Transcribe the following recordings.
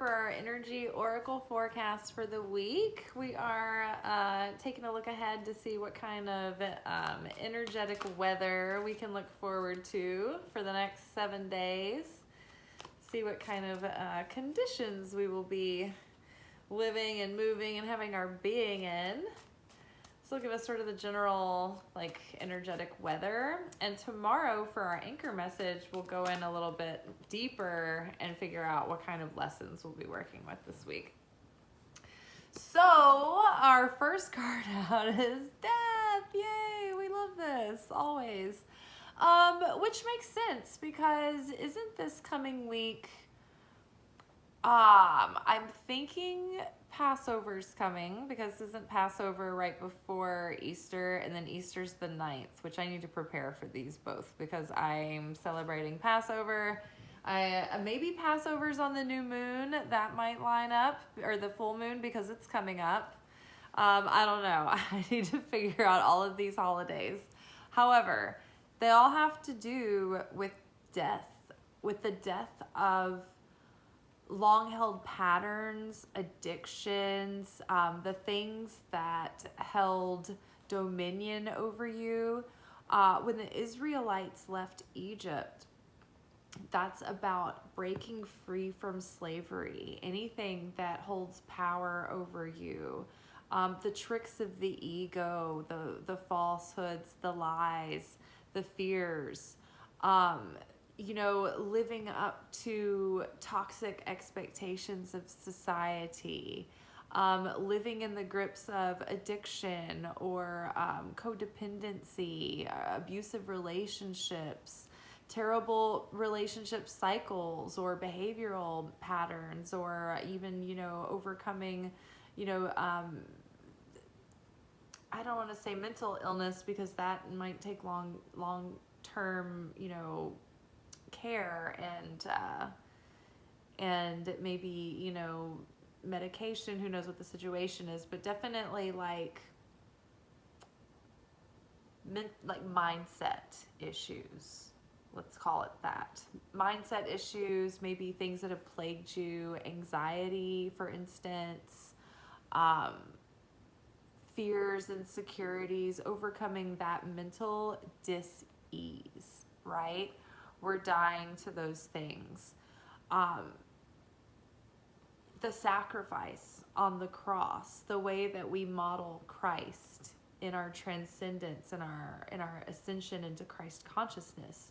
for our energy oracle forecast for the week. We are taking a look ahead to see what kind of energetic weather we can look forward to for the next 7 days. See what kind of conditions we will be living and moving and having our being in. So it'll give us sort of the general energetic weather. And tomorrow for our anchor message, we'll go in a little bit deeper and figure out what kind of lessons we'll be working with this week. So our first card out is death. Yay, we love this always. Which makes sense because isn't this coming week, I'm thinking Passover's coming because isn't Passover right before Easter, and then Easter's the 9th, which I need to prepare for these both because I'm celebrating Passover. Maybe Passover's on the new moon, that might line up, or the full moon because it's coming up. I don't know. I need to figure out all of these holidays. However, they all have to do with death, with the death of long-held patterns, addictions, the things that held dominion over you. When the Israelites left Egypt, that's about breaking free from slavery, anything that holds power over you. The tricks of the ego, the falsehoods, the lies, the fears, living up to toxic expectations of society, living in the grips of addiction or codependency, abusive relationships, terrible relationship cycles or behavioral patterns, or even, overcoming, I don't want to say mental illness because that might take long-term, care and maybe medication, who knows what the situation is, but definitely mindset issues, let's call it that. Mindset issues, maybe things that have plagued you, anxiety for instance, fears, insecurities, overcoming that mental dis-ease, right? We're dying to those things. The sacrifice on the cross, the way that we model Christ in our transcendence and in our ascension into Christ consciousness,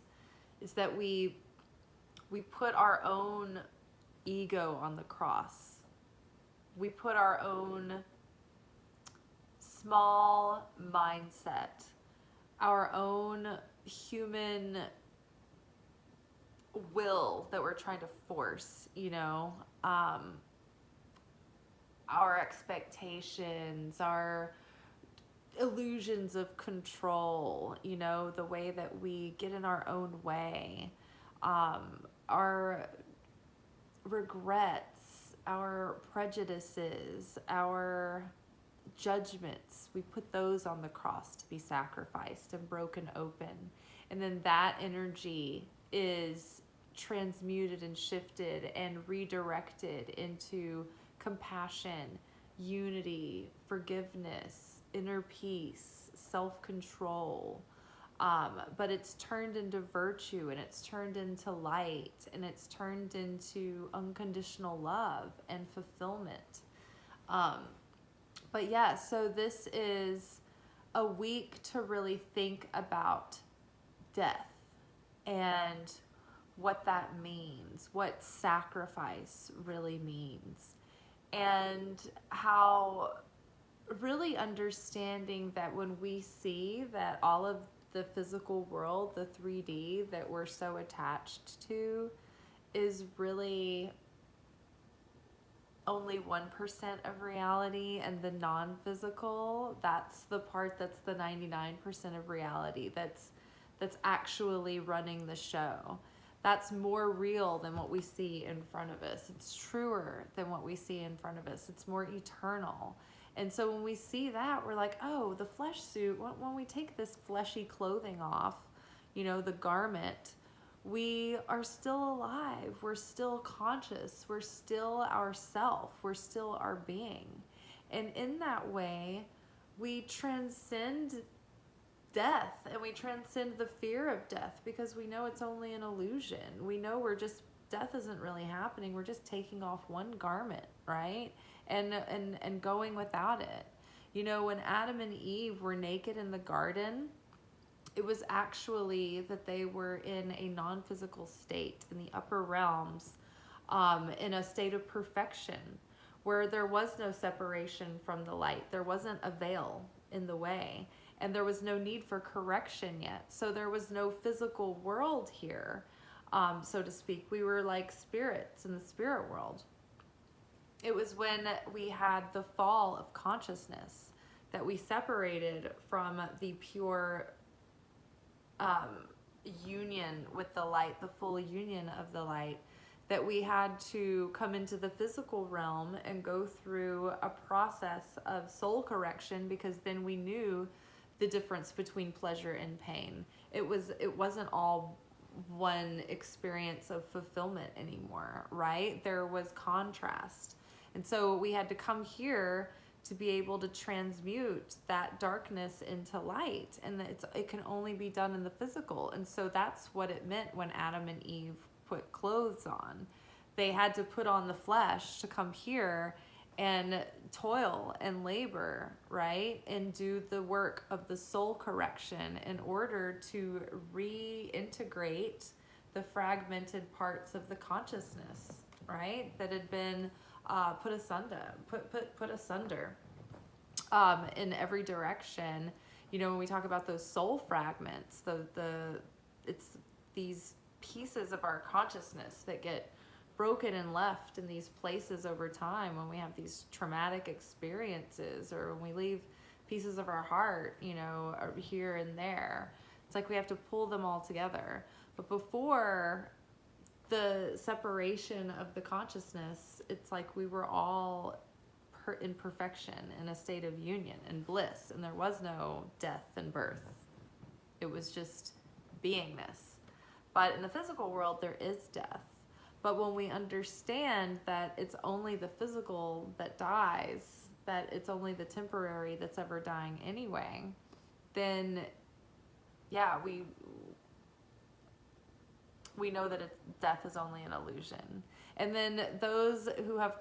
is that we put our own ego on the cross. We put our own small mindset, our own human will that we're trying to force, our expectations, our illusions of control, the way that we get in our own way, our regrets, our prejudices, our judgments, we put those on the cross to be sacrificed and broken open. And then that energy is transmuted and shifted and redirected into compassion, unity, forgiveness, inner peace, self-control. But it's turned into virtue, and it's turned into light, and it's turned into unconditional love and fulfillment. But yeah, so this is a week to really think about death and what that means, what sacrifice really means, and how really understanding that when we see that all of the physical world, the 3D that we're so attached to, is really only 1% of reality, and the non-physical, that's the part that's the 99% of reality, that's actually running the show. That's more real than what we see in front of us. It's truer than what we see in front of us. It's more eternal. And so when we see that, we're like, oh, the flesh suit, when we take this fleshy clothing off, the garment, we are still alive. We're still conscious. We're still ourself. We're still our being. And in that way, we transcend death, and we transcend the fear of death, because we know it's only an illusion. We know death isn't really happening. We're just taking off one garment, right? And going without it. You know, when Adam and Eve were naked in the garden, it was actually that they were in a non-physical state in the upper realms, in a state of perfection, where there was no separation from the light. There wasn't a veil in the way, and there was no need for correction yet. So there was no physical world here, so to speak. We were like spirits in the spirit world. It was when we had the fall of consciousness that we separated from the pure union with the light, the full union of the light, that we had to come into the physical realm and go through a process of soul correction, because then we knew the difference between pleasure and pain. It wasn't all one experience of fulfillment anymore, right? There was contrast. And so we had to come here to be able to transmute that darkness into light, and it can only be done in the physical. And so that's what it meant when Adam and Eve put clothes on. They had to put on the flesh to come here and toil and labor, right? And do the work of the soul correction in order to reintegrate the fragmented parts of the consciousness, right? That had been put asunder in every direction. You know, when we talk about those soul fragments, it's these pieces of our consciousness that get broken and left in these places over time when we have these traumatic experiences, or when we leave pieces of our heart, you know, here and there. It's like we have to pull them all together. But before the separation of the consciousness, it's like we were all in perfection, in a state of union and bliss, and there was no death and birth. It was just beingness. But in the physical world, there is death. But when we understand that it's only the physical that dies, that it's only the temporary that's ever dying anyway, then yeah, we know that death is only an illusion. And then those who have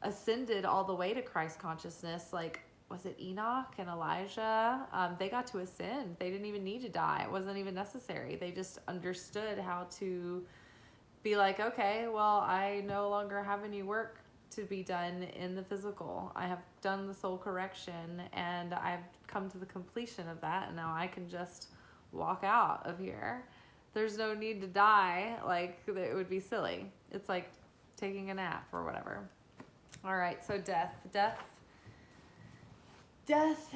ascended all the way to Christ consciousness, like, was it Enoch and Elijah? They got to ascend. They didn't even need to die. It wasn't even necessary. They just understood how to be like, okay, well, I no longer have any work to be done in the physical. I have done the soul correction, and I've come to the completion of that, and now I can just walk out of here. There's no need to die. Like, it would be silly. It's like taking a nap or whatever. All right, so death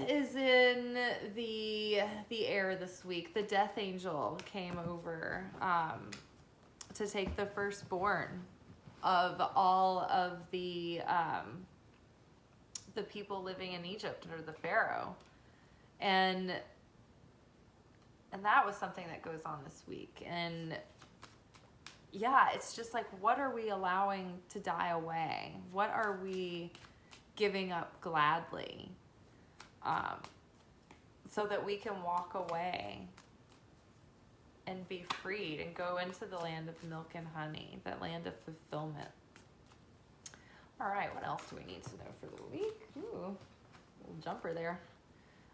is in the air this week. The death angel came over to take the firstborn of all of the people living in Egypt under the Pharaoh, and that was something that goes on this week. And yeah, it's just like, what are we allowing to die away? What are we giving up gladly, so that we can walk away and be freed and go into the land of milk and honey, that land of fulfillment. All right, what else do we need to know for the week? Ooh, little jumper there.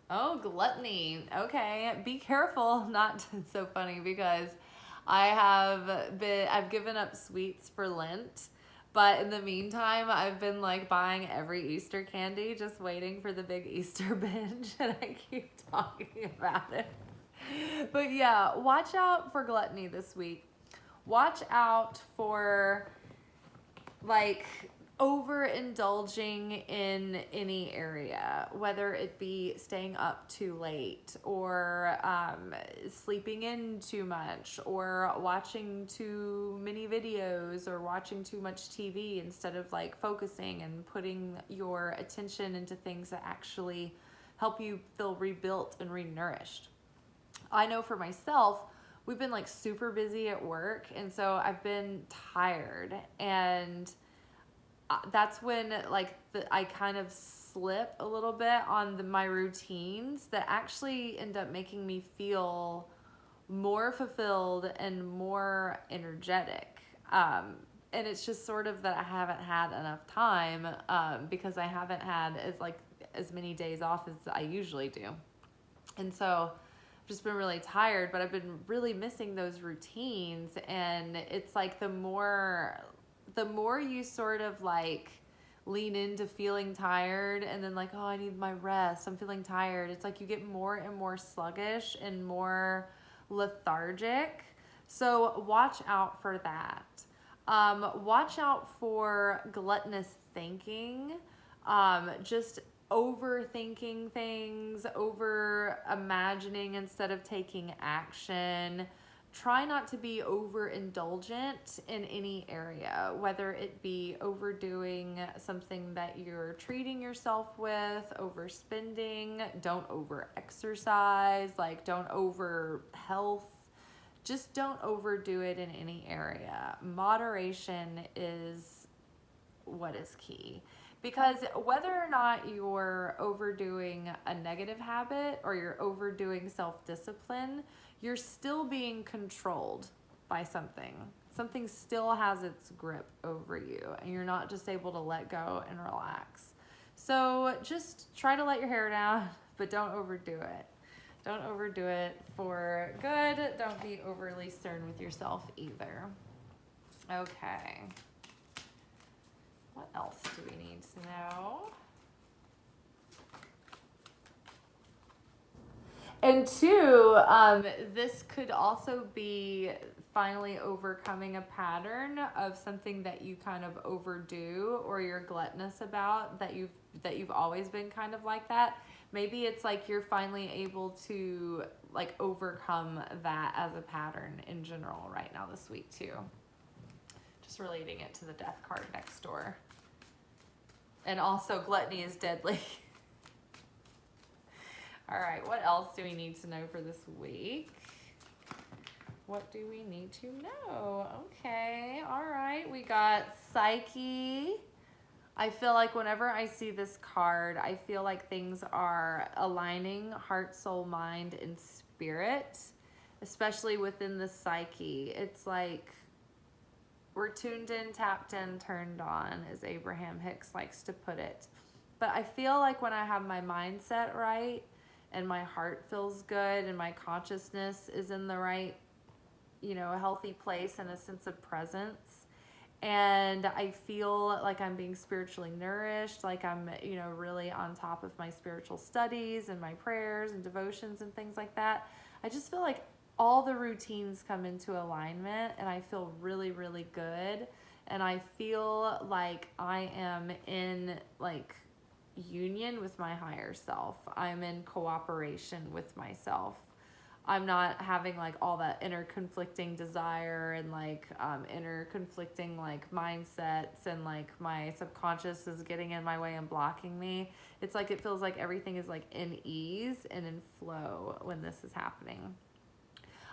Oh, gluttony. Okay, be careful not to. It's so funny because I've given up sweets for Lent, but in the meantime, I've been like buying every Easter candy, just waiting for the big Easter binge, and I keep talking about it. But yeah, watch out for gluttony this week. Watch out for like overindulging in any area, whether it be staying up too late, or sleeping in too much, or watching too many videos, or watching too much TV instead of like focusing and putting your attention into things that actually help you feel rebuilt and renourished. I know for myself, we've been like super busy at work, and so I've been tired, and that's when like I kind of slip a little bit on my routines that actually end up making me feel more fulfilled and more energetic. And it's just sort of that I haven't had enough time, because I haven't had as many days off as I usually do. And so I've just been really tired, but I've been really missing those routines. And it's like the more you sort of like lean into feeling tired, and then like, oh, I need my rest, I'm feeling tired, it's like you get more and more sluggish and more lethargic. So watch out for that. Watch out for gluttonous thinking, just overthinking things, over imagining instead of taking action. Try not to be overindulgent in any area, whether it be overdoing something that you're treating yourself with, overspending, don't over-exercise, like don't over-health. Just don't overdo it in any area. Moderation is what is key. Because whether or not you're overdoing a negative habit or you're overdoing self-discipline, you're still being controlled by something. Something still has its grip over you, and you're not just able to let go and relax. So just try to let your hair down, but don't overdo it. Don't overdo it for good. Don't be overly stern with yourself either. Okay. What else do we need to know? And two, this could also be finally overcoming a pattern of something that you kind of overdo or you're gluttonous about, that you've always been kind of like that. Maybe it's like you're finally able to like overcome that as a pattern in general right now this week too. Just relating it to the death card next door. And also gluttony is deadly. All right, what else do we need to know for this week? What do we need to know? Okay, all right, we got Psyche. I feel like whenever I see this card, I feel like things are aligning heart, soul, mind, and spirit, especially within the psyche. It's like we're tuned in, tapped in, turned on, as Abraham Hicks likes to put it. But I feel like when I have my mindset right and my heart feels good and my consciousness is in the right, a healthy place and a sense of presence, and I feel like I'm being spiritually nourished, like I'm, really on top of my spiritual studies and my prayers and devotions and things like that. I just feel like all the routines come into alignment, and I feel really, really good. And I feel like I am in like union with my higher self. I'm in cooperation with myself. I'm not having like all that inner conflicting desire and like inner conflicting like mindsets, and like my subconscious is getting in my way and blocking me. It's like it feels like everything is like in ease and in flow when this is happening.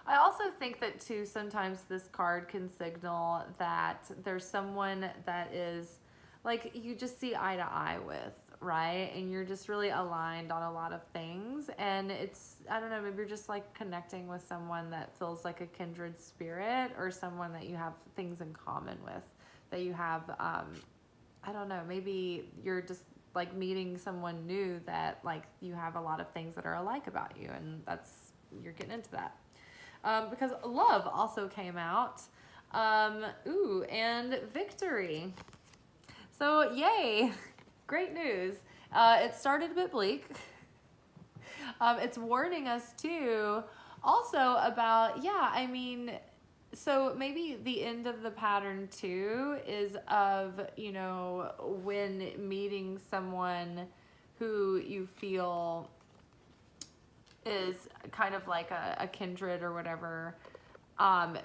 I also think that too, sometimes this card can signal that there's someone that is like you just see eye to eye with, right? And you're just really aligned on a lot of things. And it's, I don't know, maybe you're just like connecting with someone that feels like a kindred spirit, or someone that you have things in common with, that you have, I don't know, maybe you're just like meeting someone new that like you have a lot of things that are alike about you, and you're getting into that. Because love also came out. And victory. So yay, great news. It started a bit bleak. It's warning us too also about, so maybe the end of the pattern too is of, when meeting someone who you feel is kind of like a kindred or whatever,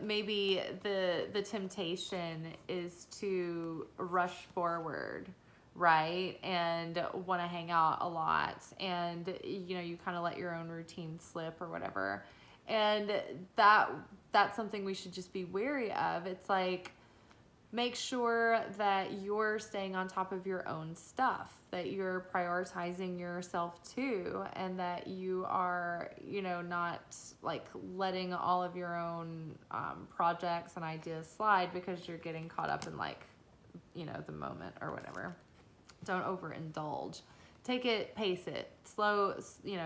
maybe the temptation is to rush forward, right? And want to hang out a lot, and you kind of let your own routine slip or whatever. And that that's something we should just be wary of. It's like, make sure that you're staying on top of your own stuff, that you're prioritizing yourself too, and that you are, not like letting all of your own projects and ideas slide because you're getting caught up in like, the moment or whatever. Don't overindulge. Pace it, slow,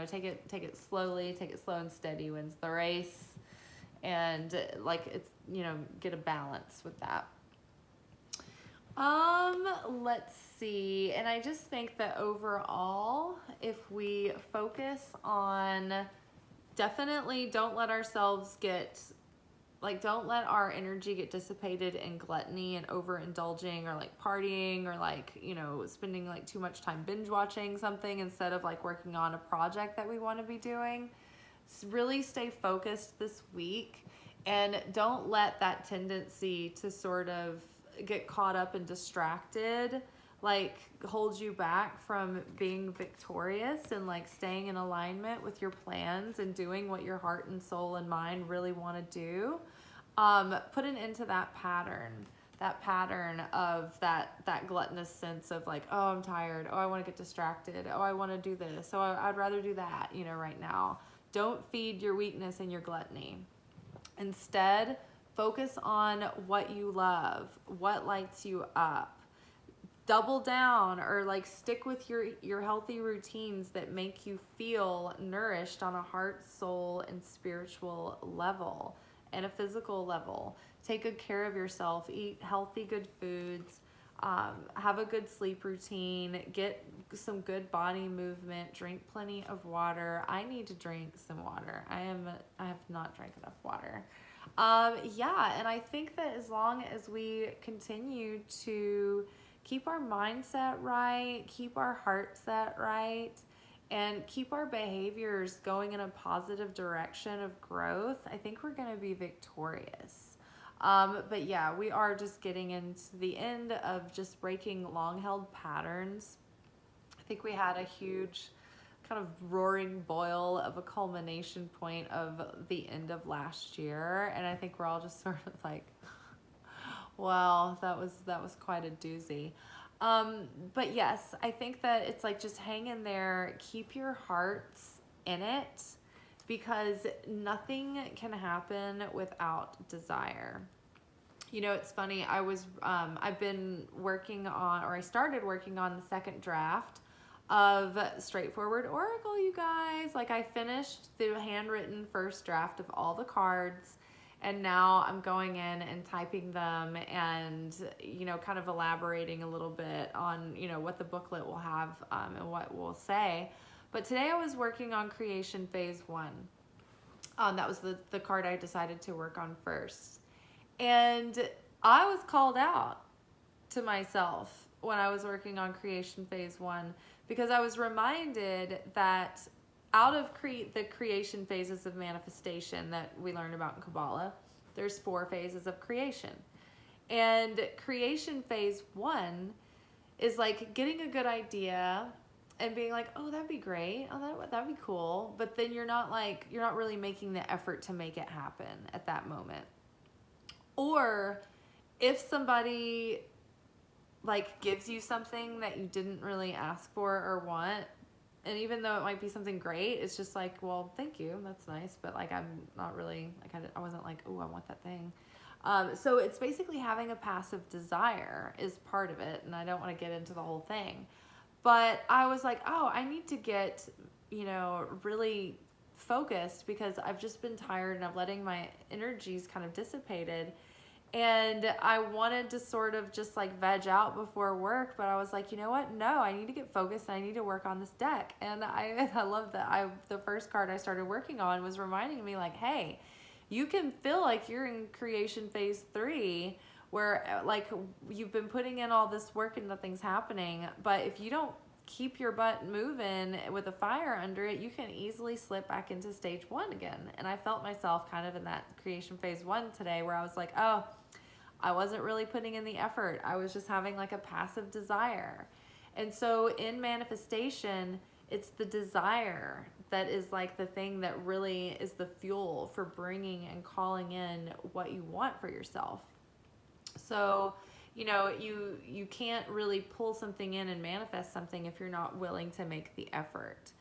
take it slowly, take it slow and steady wins the race. And like, it's, get a balance with that. Let's see. And I just think that overall, if we focus on, definitely don't let ourselves don't let our energy get dissipated in gluttony and overindulging or like partying or like, spending like too much time binge watching something instead of like working on a project that we want to be doing. Really stay focused this week, and don't let that tendency to sort of get caught up and distracted like hold you back from being victorious and like staying in alignment with your plans and doing what your heart and soul and mind really want to do. Put an end to that pattern of that gluttonous sense of like, oh, I'm tired, oh, I want to get distracted, oh, I want to do this, so I'd rather do that, right now. Don't feed your weakness and your gluttony. Instead, focus on what you love, what lights you up. Double down or like stick with your healthy routines that make you feel nourished on a heart, soul, and spiritual level and a physical level. Take good care of yourself, eat healthy, good foods, have a good sleep routine, get some good body movement, drink plenty of water. I need to drink some water. I have not drank enough water. And I think that as long as we continue to keep our mindset right, keep our heart set right, and keep our behaviors going in a positive direction of growth, I think we're going to be victorious. But yeah, we are just getting into the end of just breaking long-held patterns. I think we had a huge kind of roaring boil of a culmination point of the end of last year, and I think we're all just sort of like, wow, that was quite a doozy. But yes, I think that it's like, just hang in there, keep your hearts in it, because nothing can happen without desire. It's funny, I've been working on, or I started working on the second draft of Straightforward Oracle, you guys. Like, I finished the handwritten first draft of all the cards, and now I'm going in and typing them and, kind of elaborating a little bit on, what the booklet will have and what we'll say. But today I was working on Creation Phase 1. That was the card I decided to work on first. And I was called out to myself when I was working on Creation Phase 1, because I was reminded that out of the creation phases of manifestation that we learned about in Kabbalah, there's 4 phases of creation. And creation phase 1 is like getting a good idea and being like, oh, that'd be great. Oh, that'd be cool. But then you're not really making the effort to make it happen at that moment. Or if somebody like gives you something that you didn't really ask for or want, and even though it might be something great, it's just like, well, thank you, that's nice, but like, I'm not really, like, I wasn't like, oh, I want that thing. So it's basically having a passive desire is part of it, and I don't want to get into the whole thing. But I was like, oh, I need to get, really focused, because I've just been tired and I'm letting my energies kind of dissipated. And I wanted to sort of just like veg out before work, but I was like, you know what? No, I need to get focused and I need to work on this deck. And I love that the first card I started working on was reminding me like, hey, you can feel like you're in creation phase 3, where like you've been putting in all this work and nothing's happening. But if you don't keep your butt moving with a fire under it, you can easily slip back into stage 1 again. And I felt myself kind of in that creation phase 1 today, where I was like, oh, I wasn't really putting in the effort. I was just having like a passive desire. And so in manifestation, It's the desire that is like the thing that really is the fuel for bringing and calling in what you want for yourself. So, you know, you can't really pull something in and manifest something if you're not willing to make the effort.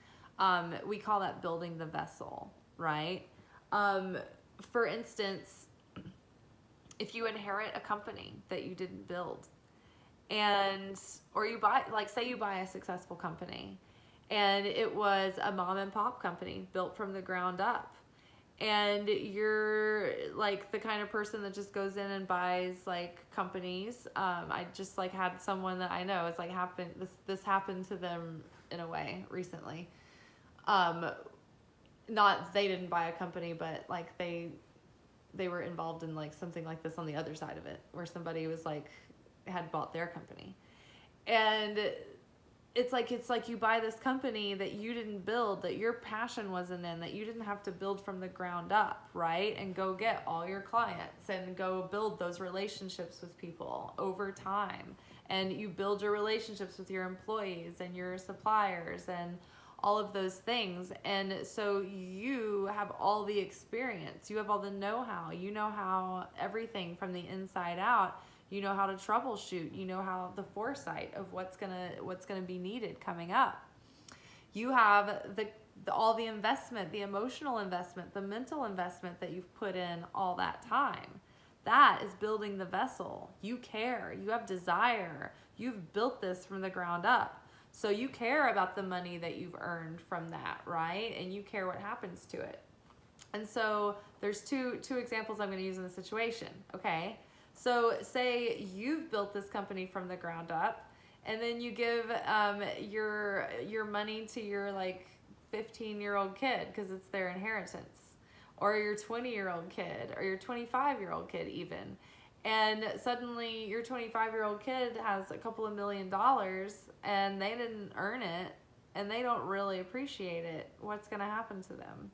We call that building the vessel, right? For instance, if you inherit a company that you didn't build, and or you buy, like, say you buy a successful company and it was a mom and pop company built from the ground up, and you're like the kind of person that just goes in and buys like companies. I just like had someone that I know, it's like happened, this happened to them in a way recently. Not, they didn't buy a company, but like they were involved in like something like this on the other side of it, where somebody was like had bought their company. And it's like you buy this company that you didn't build, that your passion wasn't in, that you didn't have to build from the ground up, right? And go get all your clients and go build those relationships with people over time. And you build your relationships with your employees and your suppliers and all of those things. And so you have all the experience, you have all the know-how, you know how everything from the inside out. You know how to troubleshoot. You know how the foresight of what's gonna be needed coming up. You have all the investment, the emotional investment, the mental investment that you've put in all that time. That is building the vessel. You care. You have desire. You've built this from the ground up. So you care about the money that you've earned from that, right? And you care what happens to it. And so there's two examples I'm going to use in the situation. Okay. So say you've built this company from the ground up, and then you give your money to your like 15-year-old kid because it's their inheritance, or your 20-year-old kid, or your 25-year-old kid even. And suddenly your 25-year-old kid has a couple of $1 million and they didn't earn it and they don't really appreciate it. What's going to happen to them?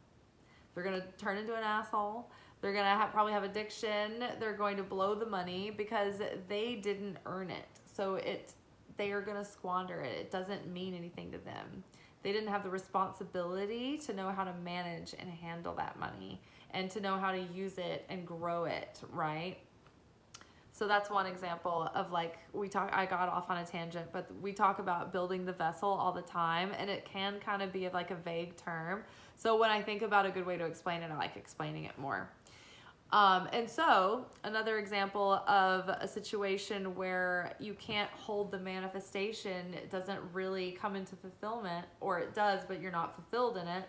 They're going to turn into an asshole. They're going to probably have addiction. They're going to blow the money because they didn't earn it. So they are going to squander it. It doesn't mean anything to them. They didn't have the responsibility to know how to manage and handle that money and to know how to use it and grow it, right? So that's one example of like, I got off on a tangent, but we talk about building the vessel all the time, and it can kind of be like a vague term. So when I think about a good way to explain it, I like explaining it more. And so another example of a situation where you can't hold the manifestation, it doesn't really come into fulfillment, or it does, but you're not fulfilled in it,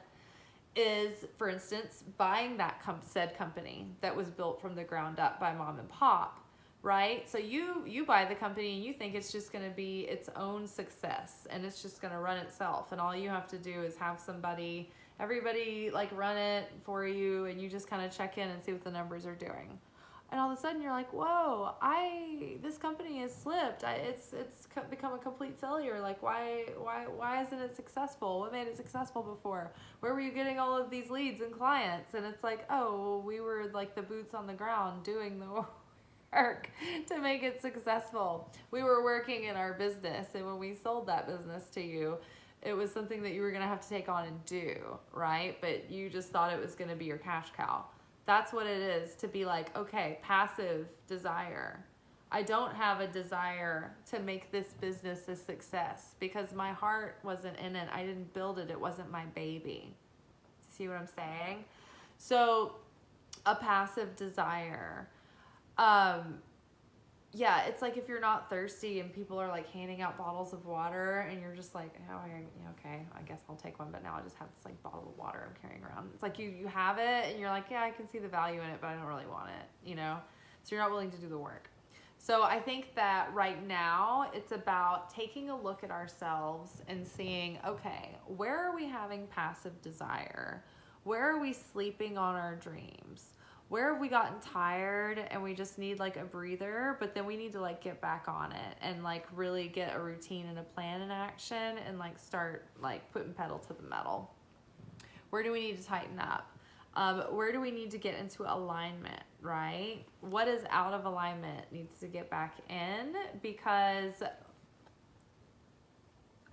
is, for instance, buying that said company that was built from the ground up by mom and pop, right? So you buy the company and you think it's just going to be its own success and it's just going to run itself, and all you have to do is have everybody like run it for you, and you just kind of check in and see what the numbers are doing. And all of a sudden you're like, whoa, this company has slipped. It's become a complete failure. Like, why isn't it successful? What made it successful before? Where were you getting all of these leads and clients? And it's like, oh, we were like the boots on the ground doing the work to make it successful. We were working in our business, and when we sold that business to you, it was something that you were going to have to take on and do, right? But you just thought it was going to be your cash cow. That's what it is to be like, okay, passive desire. I don't have a desire to make this business a success because my heart wasn't in it. I didn't build it. It wasn't my baby. See what I'm saying? So a passive desire. Yeah, it's like if you're not thirsty and people are like handing out bottles of water and you're just like, oh, okay, I guess I'll take one, but now I just have this like bottle of water I'm carrying around. It's like you have it and you're like, yeah, I can see the value in it, but I don't really want it, you know? So you're not willing to do the work. So I think that right now it's about taking a look at ourselves and seeing, okay, where are we having passive desire? Where are we sleeping on our dreams? Where have we gotten tired and we just need like a breather, but then we need to like get back on it and like really get a routine and a plan in action and like start like putting pedal to the metal. Where do we need to tighten up? Where do we need to get into alignment, right? What is out of alignment needs to get back in, because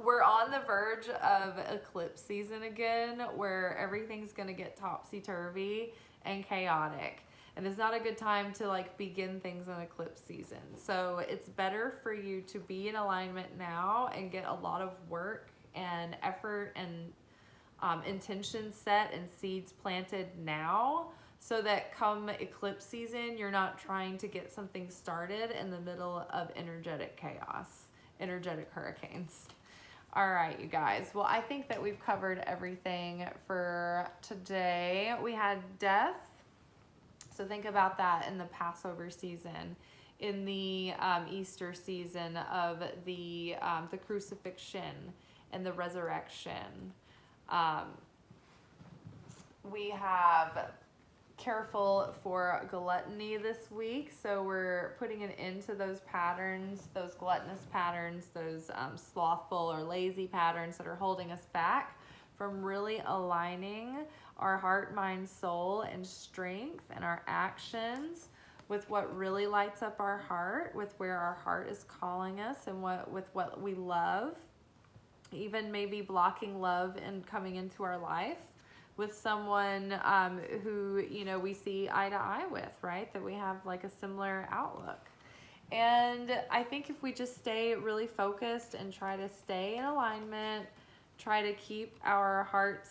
We're on the verge of eclipse season again, where everything's going to get topsy-turvy and chaotic. And it's not a good time to like begin things in eclipse season. So it's better for you to be in alignment now and get a lot of work and effort and intention set and seeds planted now, so that come eclipse season, you're not trying to get something started in the middle of energetic chaos, energetic hurricanes. All right, you guys. Well, I think that we've covered everything for today. We had death. So think about that in the Passover season, in the Easter season of the crucifixion and the resurrection. We have careful for gluttony this week, so we're putting an end to those patterns, those gluttonous patterns, those slothful or lazy patterns that are holding us back from really aligning our heart, mind, soul, and strength and our actions with what really lights up our heart, with where our heart is calling us, and with what we love. Even maybe blocking love and coming into our life with someone who, you know, we see eye to eye with, right? That we have like a similar outlook. And I think if we just stay really focused and try to stay in alignment, try to keep our hearts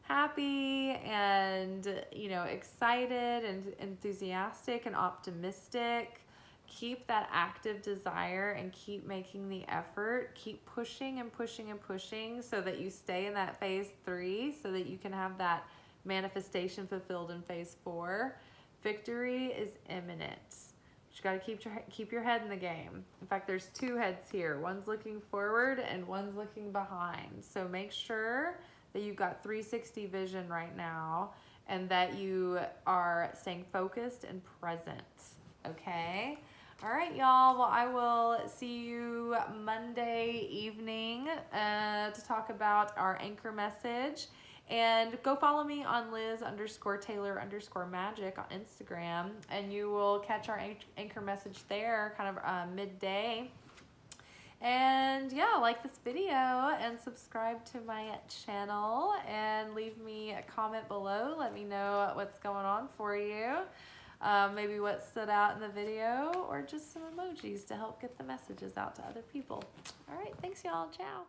happy and, you know, excited and enthusiastic and optimistic, keep that active desire and keep making the effort, keep pushing and pushing and pushing so that you stay in that phase 3, so that you can have that manifestation fulfilled in phase 4. Victory is imminent. You got to keep your head in the game. In fact, there's 2 heads here. One's looking forward and one's looking behind. So make sure that you've got 360 vision right now and that you are staying focused and present. Okay? All right, y'all. Well, I will see you Monday evening to talk about our anchor message. And go follow me on Liz_Taylor_Magick on Instagram, and you will catch our anchor message there kind of midday. And yeah, like this video and subscribe to my channel and leave me a comment below. Let me know what's going on for you. Maybe what stood out in the video, or just some emojis to help get the messages out to other people. All right, thanks y'all. Ciao.